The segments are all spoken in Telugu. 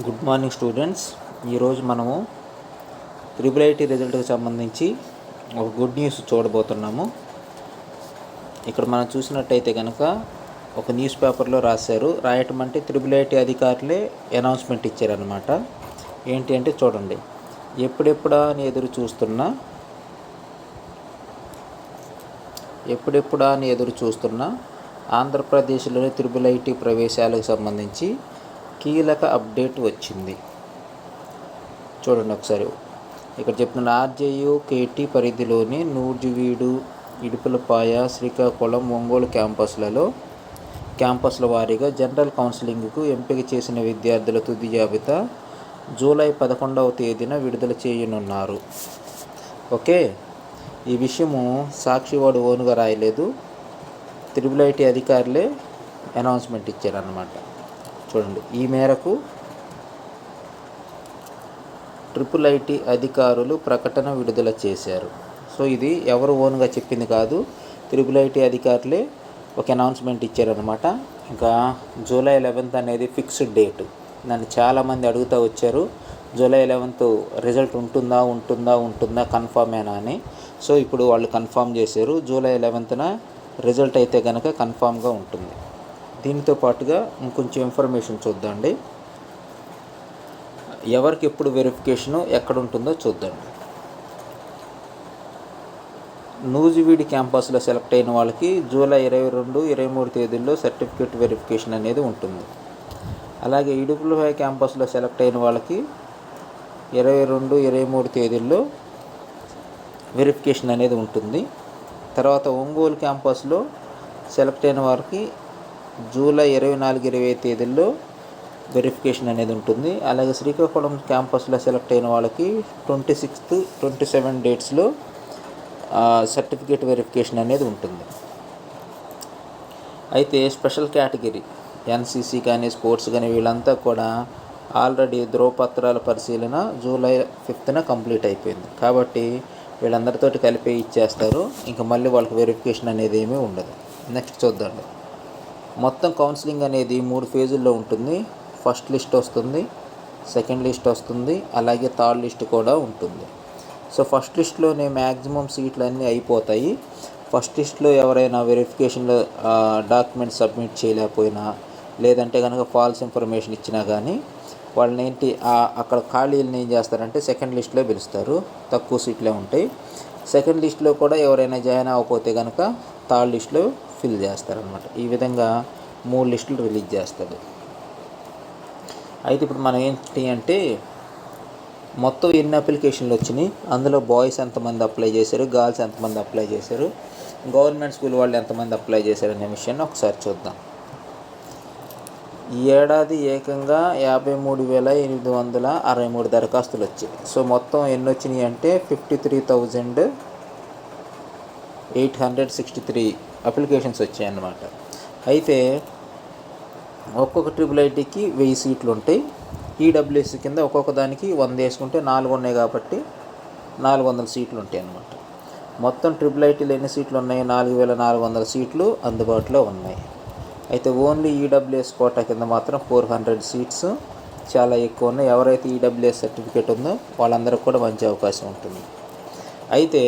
Good morning students. ఈరోజు మనము ట్రిపుల్ ఐటీ రిజల్ట్కి సంబంధించి ఒక గుడ్ న్యూస్ చూడబోతున్నాము. ఇక్కడ మనం చూసినట్టయితే కనుక ఒక న్యూస్ పేపర్లో రాయటం అంటే ట్రిపుల్ ఐటీ అధికారులే అనౌన్స్మెంట్ ఇచ్చారనమాట. ఏంటి అంటే చూడండి, ఎప్పుడెప్పుడా అని ఎదురు చూస్తున్నా ఆంధ్రప్రదేశ్లోని ట్రిపుల్ ఐటీ ప్రవేశాలకు సంబంధించి కీలక అప్డేట్ వచ్చింది. చూడండి ఒకసారి, ఇక్కడ చెప్తున్న ఆర్జేయు కేటీ పరిధిలోని నూజివీడు, ఇడుపులపాయ, శ్రీకాకుళం, ఒంగోలు క్యాంపస్ల వారీగా జనరల్ కౌన్సిలింగ్కు ఎంపిక చేసిన విద్యార్థుల తుది జాబితా జూలై 11వ తేదీన విడుదల చేయనున్నారు. ఓకే, ఈ విషయము సాక్షివాడు ఓనుగా రాయలేదు, ట్రిపుల్ ఐటీ అధికారులే అనౌన్స్మెంట్ ఇచ్చారన్నమాట. చూడండి, ఈ మేరకు ట్రిపుల్ ఐటీ అధికారులు ప్రకటన విడుదల చేశారు. సో ఇది ఎవరు ఓన్గా చెప్పింది కాదు, ట్రిపుల్ ఐటీ అధికారులే ఒక అనౌన్స్మెంట్ ఇచ్చారనమాట. ఇంకా జూలై 11th అనేది ఫిక్స్డ్ డేట్. నన్ను చాలామంది అడుగుతూ వచ్చారు, జూలై 11th రిజల్ట్ ఉంటుందా కన్ఫామేనా అని. సో ఇప్పుడు వాళ్ళు కన్ఫామ్ చేశారు, జూలై 11th రిజల్ట్ అయితే కనుక కన్ఫామ్గా ఉంటుంది. దీనితో పాటుగా ఇంకొంచెం ఇన్ఫర్మేషన్ చూద్దాండి. ఎవరికి ఎప్పుడు వెరిఫికేషను ఎక్కడ ఉంటుందో చూద్దాండి. నూజివీడి క్యాంపస్లో సెలెక్ట్ అయిన వాళ్ళకి జూలై 22, 23 తేదీల్లో సర్టిఫికేట్ వెరిఫికేషన్ అనేది ఉంటుంది. అలాగే ఇడుపులపాయ క్యాంపస్లో సెలెక్ట్ అయిన వాళ్ళకి 22, 23 తేదీల్లో వెరిఫికేషన్ అనేది ఉంటుంది. తర్వాత ఒంగోలు క్యాంపస్లో సెలెక్ట్ అయిన వారికి జూలై 24, 25 తేదీల్లో వెరిఫికేషన్ అనేది ఉంటుంది. అలాగే శ్రీకాకుళం క్యాంపస్లో సెలెక్ట్ అయిన వాళ్ళకి 26, 27 డేట్స్లో సర్టిఫికేట్ వెరిఫికేషన్ అనేది ఉంటుంది. అయితే స్పెషల్ కేటగిరీ ఎన్సీసీ కానీ స్పోర్ట్స్ కానీ వీళ్ళంతా కూడా ఆల్రెడీ ధ్రువపత్రాల పరిశీలన జూలై 5th కంప్లీట్ అయిపోయింది. కాబట్టి వీళ్ళందరితోటి కలిపి ఇచ్చేస్తారు, ఇంకా మళ్ళీ వాళ్ళకి వెరిఫికేషన్ అనేది ఏమీ ఉండదు. నెక్స్ట్ చూద్దాం. మొత్తం కౌన్సిలింగ్ అనేది 3 ఫేజుల్లో ఉంటుంది. ఫస్ట్ లిస్ట్ వస్తుంది, సెకండ్ లిస్ట్ వస్తుంది, అలాగే థర్డ్ లిస్ట్ కూడా ఉంటుంది. సో ఫస్ట్ లిస్ట్లోనే మ్యాక్సిమం సీట్లు అన్నీ అయిపోతాయి. ఫస్ట్ లిస్ట్లో ఎవరైనా వెరిఫికేషన్లో డాక్యుమెంట్స్ సబ్మిట్ చేయలేకపోయినా, లేదంటే కనుక ఫాల్స్ ఇన్ఫర్మేషన్ ఇచ్చినా కానీ వాళ్ళని అక్కడ ఖాళీలను ఏం చేస్తారంటే సెకండ్ లిస్ట్లో పిలుస్తారు, తక్కువ సీట్లే ఉంటాయి. సెకండ్ లిస్ట్లో కూడా ఎవరైనా జాయిన్ అవ్వకపోతే కనుక థర్డ్ లిస్ట్లో ఫిల్ చేస్తారనమాట. ఈ విధంగా 3 లిస్టులు రిలీజ్ చేస్తారు. అయితే ఇప్పుడు మనం ఏంటి అంటే మొత్తం ఎన్ని అప్లికేషన్లు వచ్చినాయి, అందులో బాయ్స్ ఎంతమంది అప్లై చేశారు, గర్ల్స్ ఎంతమంది అప్లై చేశారు, గవర్నమెంట్ స్కూల్ వాళ్ళు ఎంతమంది అప్లై చేశారు అనే విషయాన్ని ఒకసారి చూద్దాం. ఈ ఏడాది ఏకంగా 53,863 దరఖాస్తులు వచ్చాయి. సో మొత్తం ఎన్ని వచ్చినాయి అంటే 53,863 అప్లికేషన్స్ వచ్చాయి అన్నమాట. అయితే ఒక్కొక్క ట్రిపుల్ ఐటీకి 1000 సీట్లు ఉంటాయి. ఈడబ్ల్యూఎస్ కింద ఒక్కొక్క దానికి 100 వేసుకుంటే 4 ఉన్నాయి, కాబట్టి 400 సీట్లు ఉంటాయి అన్నమాట. మొత్తం ట్రిపుల్ ఐటీలో ఎన్ని సీట్లు ఉన్నాయి? 4,400 సీట్లు అందుబాటులో ఉన్నాయి. అయితే ఓన్లీ ఈడబ్ల్యూఎస్ కోటా కింద మాత్రం 400 సీట్స్ చాలా ఎక్కువ ఉన్నాయి. ఎవరైతే ఈడబ్ల్యూఎస్ సర్టిఫికేట్ ఉందో వాళ్ళందరికీ కూడా మంచి అవకాశం ఉంటుంది. అయితే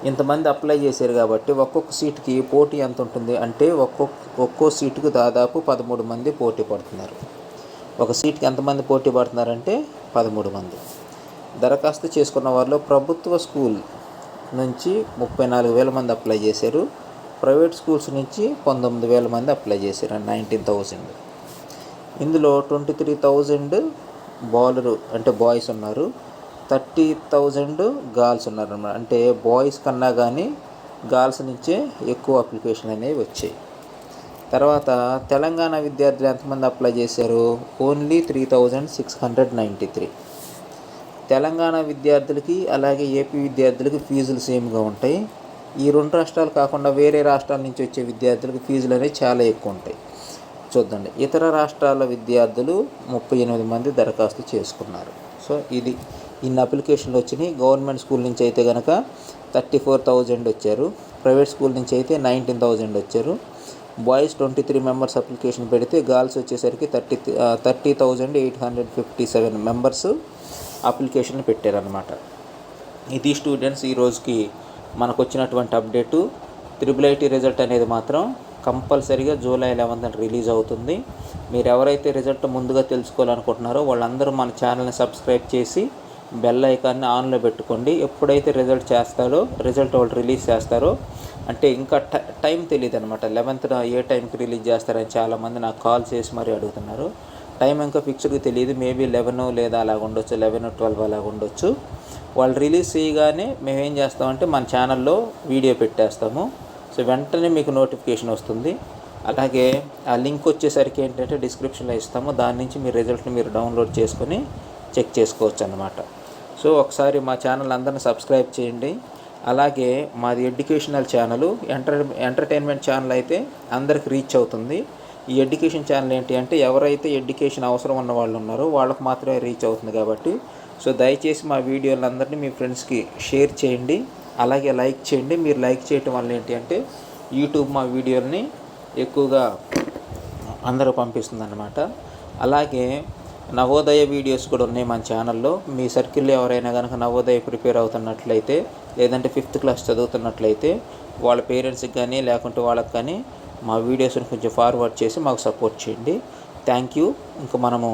ఇంతమంది అప్లై చేశారు కాబట్టి ఒక్కొక్క సీటుకి పోటీ ఎంత ఉంటుంది అంటే ఒక్కో సీటుకు దాదాపు 13 మంది పోటీ పడుతున్నారు. ఒక సీట్కి ఎంతమంది పోటీ పడుతున్నారంటే 13 మంది. దరఖాస్తు చేసుకున్న వారిలో ప్రభుత్వ స్కూల్ నుంచి 34,000 మంది అప్లై చేశారు. ప్రైవేట్ స్కూల్స్ నుంచి 19,000 మంది అప్లై చేశారు, 19,000. ఇందులో 23,000 బౌలరు అంటే బాయ్స్ ఉన్నారు, 30,000 గర్ల్స్ ఉన్నారు అన్నమాట. అంటే బాయ్స్ కన్నా కానీ గర్ల్స్ నుంచే ఎక్కువ అప్లికేషన్ అనేవి వచ్చాయి. తర్వాత తెలంగాణ విద్యార్థులు ఎంతమంది అప్లై చేశారు? ఓన్లీ 3,693. తెలంగాణ విద్యార్థులకి అలాగే ఏపీ విద్యార్థులకి ఫీజులు సేమ్గా ఉంటాయి. ఈ 2 రాష్ట్రాలు కాకుండా వేరే రాష్ట్రాల నుంచి వచ్చే విద్యార్థులకు ఫీజులు అనేవి చాలా ఎక్కువ ఉంటాయి. చూద్దండి, ఇతర రాష్ట్రాల విద్యార్థులు 38 మంది దరఖాస్తు చేసుకున్నారు. సో ఇన్ని అప్లికేషన్లు వచ్చినాయి. గవర్నమెంట్ స్కూల్ నుంచి అయితే కనుక 34,000 వచ్చారు, ప్రైవేట్ స్కూల్ నుంచి అయితే 19,000 వచ్చారు. బాయ్స్ 23 మెంబర్స్ అప్లికేషన్ పెడితే గర్ల్స్ వచ్చేసరికి 30,857 మెంబర్స్ అప్లికేషన్ పెట్టారనమాట. ఇది స్టూడెంట్స్ ఈ రోజుకి మనకు వచ్చినటువంటి అప్డేటు. IIIT రిజల్ట్ అనేది మాత్రం కంపల్సరీగా జూలై 11న రిలీజ్ అవుతుంది. మీరు ఎవరైతే రిజల్ట్ ముందుగా తెలుసుకోవాలనుకుంటున్నారో వాళ్ళందరూ మన ఛానల్ని సబ్స్క్రైబ్ చేసి బెల్ ఐకాన్ని ఆన్లో పెట్టుకోండి. ఎప్పుడైతే రిజల్ట్ వాళ్ళు రిలీజ్ చేస్తారో, అంటే ఇంకా టైం తెలియదు అనమాట. 11న ఏ టైంకి రిలీజ్ చేస్తారని చాలామంది నాకు కాల్ చేసి మరీ అడుగుతున్నారు. టైం ఇంకా ఫిక్స్డ్గా తెలియదు. మేబీ 11 లేదా అలాగ ఉండొచ్చు, 11, 12 అలాగ ఉండొచ్చు. వాళ్ళు రిలీజ్ చేయగానే మేము ఏం చేస్తామంటే మన ఛానల్లో వీడియో పెట్టేస్తాము. సో వెంటనే మీకు నోటిఫికేషన్ వస్తుంది. అలాగే ఆ లింక్ వచ్చేసరికి ఏంటంటే డిస్క్రిప్షన్లో ఇస్తాము. దాని నుంచి మీ రిజల్ట్ని మీరు డౌన్లోడ్ చేసుకొని చెక్ చేసుకోవచ్చు అన్నమాట. సో ఒకసారి మా ఛానల్ అందరిని సబ్స్క్రైబ్ చేయండి. అలాగే మాది ఎడ్యుకేషనల్ ఛానల్, ఎంటర్టైన్మెంట్ ఛానల్ అయితే అందరికి రీచ్ అవుతుంది. ఈ ఎడ్యుకేషన్ ఛానల్ ఏంటి అంటే ఎవరైతే ఎడ్యుకేషన్ అవసరం ఉన్న వాళ్ళు ఉన్నారో వాళ్ళకు మాత్రమే రీచ్ అవుతుంది కాబట్టి, సో దయచేసి మా వీడియోలందరినీ మీ ఫ్రెండ్స్కి షేర్ చేయండి. అలాగే లైక్ చేయండి. మీరు లైక్ చేయటం వల్ల ఏంటి అంటే యూట్యూబ్ మా వీడియోలని ఎక్కువగా అందరూ పంపిస్తుంది అన్నమాట. అలాగే నవోదయ వీడియోస్ కూడా ఉన్నాయి మన ఛానల్లో. మీ సర్కిల్లో ఎవరైనా కనుక నవోదయ ప్రిపేర్ అవుతున్నట్లయితే, లేదంటే 5th క్లాస్ చదువుతున్నట్లయితే వాళ్ళ పేరెంట్స్కి కానీ లేకుంటే వాళ్ళకి కానీ మా వీడియోస్ని కొంచెం ఫార్వర్డ్ చేసి మాకు సపోర్ట్ చేయండి. Thank you. ఇంకా మనము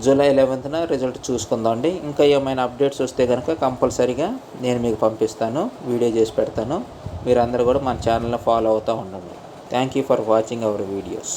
జూలై 11న రిజల్ట్ చూసుకుందామండి. ఇంకా ఏమైనా అప్డేట్స్ వస్తే కనుక కంపల్సరీగా నేను మీకు పంపిస్తాను, వీడియో చేసి పెడతాను. మీరందరూ కూడా మన ఛానల్ని ఫాలో అవుతూ ఉండండి. Thank you for watching our videos.